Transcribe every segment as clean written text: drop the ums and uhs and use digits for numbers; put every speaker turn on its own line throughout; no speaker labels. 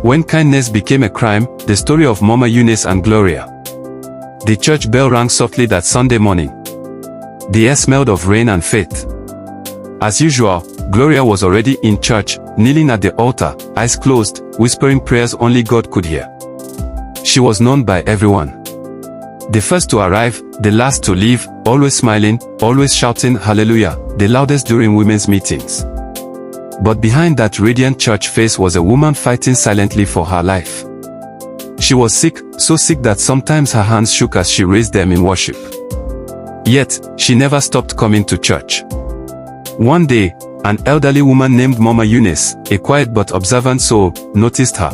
When kindness became a crime, the story of Mama Eunice and Gloria. The church bell rang softly that Sunday morning. The air smelled of rain and faith. As usual, Gloria was already in church, kneeling at the altar, eyes closed, whispering prayers only God could hear. She was known by everyone. The first to arrive, the last to leave, always smiling, always shouting hallelujah, the loudest during women's meetings. But behind that radiant church face was a woman fighting silently for her life. She was sick, so sick that sometimes her hands shook as she raised them in worship. Yet, she never stopped coming to church. One day, an elderly woman named Mama Eunice, a quiet but observant soul, noticed her.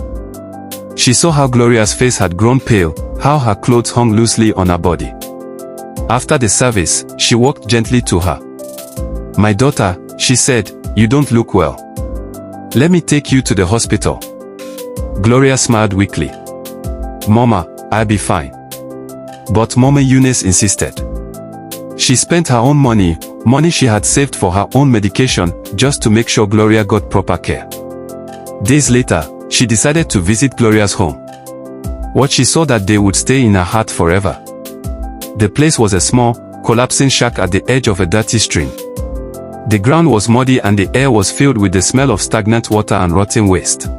She saw how Gloria's face had grown pale, how her clothes hung loosely on her body. After the service, she walked gently to her. "My daughter," she said, "you don't look well. Let me take you to the hospital." Gloria smiled weakly. "Mama, I'll be fine." But Mama Eunice insisted. She spent her own money she had saved for her own medication, just to make sure Gloria got proper care. Days later, she decided to visit Gloria's home. What she saw that day would stay in her heart forever. The place was a small, collapsing shack at the edge of a dirty stream. The ground was muddy and the air was filled with the smell of stagnant water and rotting waste.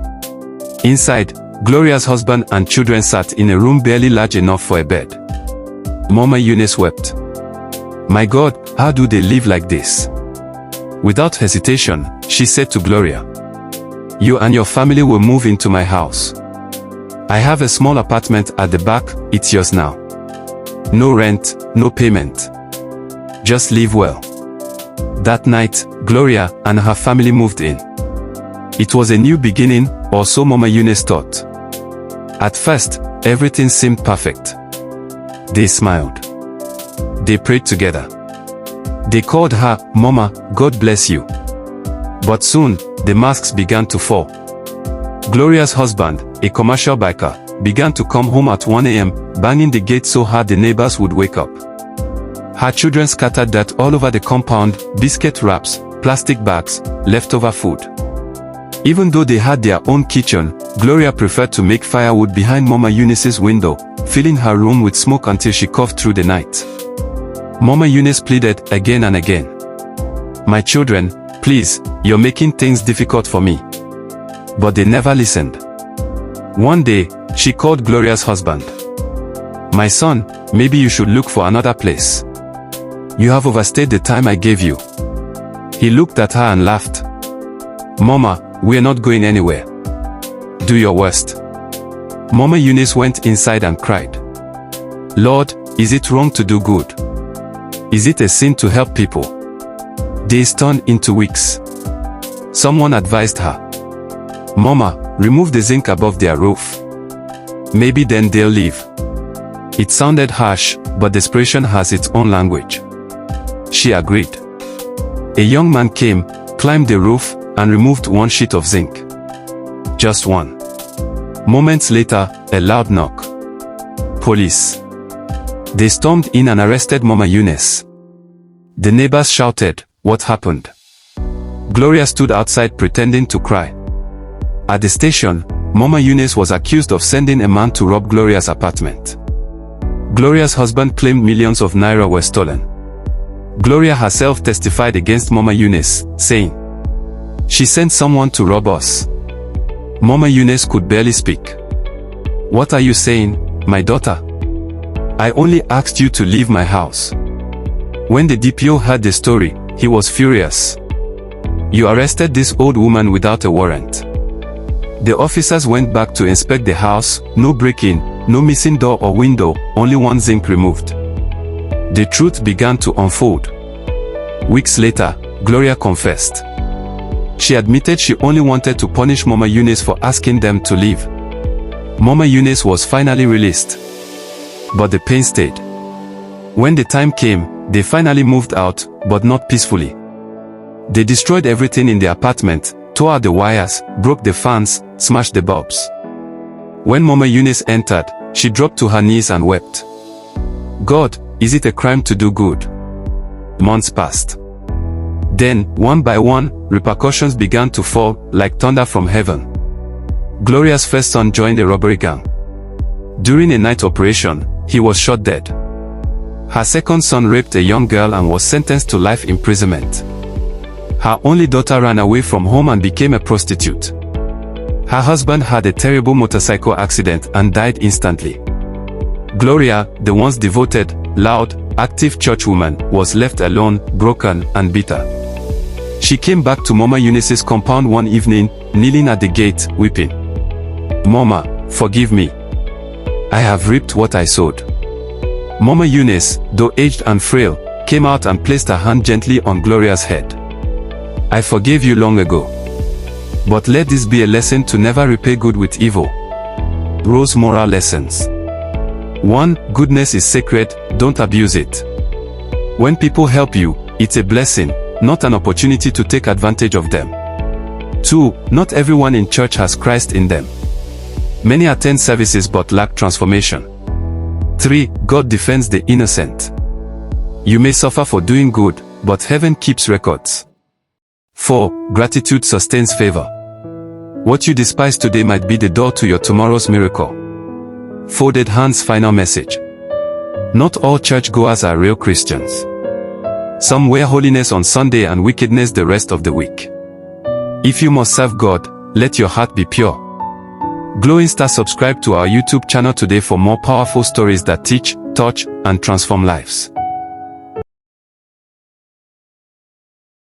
Inside, Gloria's husband and children sat in a room barely large enough for a bed. Mama Eunice wept. "My God, how do they live like this?" Without hesitation, she said to Gloria, "You and your family will move into my house. I have a small apartment at the back, it's yours now. No rent, no payment. Just live well." That night, Gloria and her family moved in. It was a new beginning, or so Mama Eunice thought. At first, everything seemed perfect. They smiled. They prayed together. They called her, "Mama, God bless you." But soon, the masks began to fall. Gloria's husband, a commercial biker, began to come home at 1 a.m., banging the gate so hard the neighbors would wake up. Her children scattered dirt all over the compound, biscuit wraps, plastic bags, leftover food. Even though they had their own kitchen, Gloria preferred to make firewood behind Mama Eunice's window, filling her room with smoke until she coughed through the night. Mama Eunice pleaded again and again. "My children, please, you're making things difficult for me." But they never listened. One day, she called Gloria's husband. "My son, maybe you should look for another place. You have overstayed the time I gave you." He looked at her and laughed. "Mama, we're not going anywhere. Do your worst." Mama Eunice went inside and cried. "Lord, is it wrong to do good? Is it a sin to help people?" Days turned into weeks. Someone advised her. "Mama, remove the zinc above their roof. Maybe then they'll leave." It sounded harsh, but desperation has its own language. She agreed. A young man came, climbed the roof, and removed one sheet of zinc. Just one. Moments later, a loud knock. Police. They stormed in and arrested Mama Eunice. The neighbors shouted, "What happened?" Gloria stood outside pretending to cry. At the station, Mama Eunice was accused of sending a man to rob Gloria's apartment. Gloria's husband claimed millions of naira were stolen. Gloria herself testified against Mama Eunice, saying, "She sent someone to rob us." Mama Eunice could barely speak. "What are you saying, my daughter? I only asked you to leave my house." When the DPO heard the story, he was furious. "You arrested this old woman without a warrant." The officers went back to inspect the house, no break-in, no missing door or window, only one zinc removed. The truth began to unfold. Weeks later, Gloria confessed. She admitted she only wanted to punish Mama Eunice for asking them to leave. Mama Eunice was finally released. But the pain stayed. When the time came, they finally moved out, but not peacefully. They destroyed everything in the apartment, tore out the wires, broke the fans, smashed the bulbs. When Mama Eunice entered, she dropped to her knees and wept. "God, is it a crime to do good?" Months passed. Then, one by one, repercussions began to fall, like thunder from heaven. Gloria's first son joined a robbery gang. During a night operation, he was shot dead. Her second son raped a young girl and was sentenced to life imprisonment. Her only daughter ran away from home and became a prostitute. Her husband had a terrible motorcycle accident and died instantly. Gloria, the once devoted, loud, active churchwoman, was left alone, broken, and bitter. She came back to Mama Eunice's compound one evening, kneeling at the gate, weeping. "Mama, forgive me. I have reaped what I sowed." Mama Eunice, though aged and frail, came out and placed her hand gently on Gloria's head. "I forgave you long ago. But let this be a lesson to never repay good with evil." Rose moral lessons. 1. Goodness is sacred, don't abuse it. When people help you, it's a blessing, not an opportunity to take advantage of them. 2. Not everyone in church has Christ in them. Many attend services but lack transformation. 3. God defends the innocent. You may suffer for doing good, but heaven keeps records. 4. Gratitude sustains favor. What you despise today might be the door to your tomorrow's miracle. Folded hands final message. Not all churchgoers are real Christians. Some wear holiness on Sunday and wickedness the rest of the week. If you must serve God, let your heart be pure. Glowing Star, subscribe to our YouTube channel today for more powerful stories that teach, touch, and transform lives.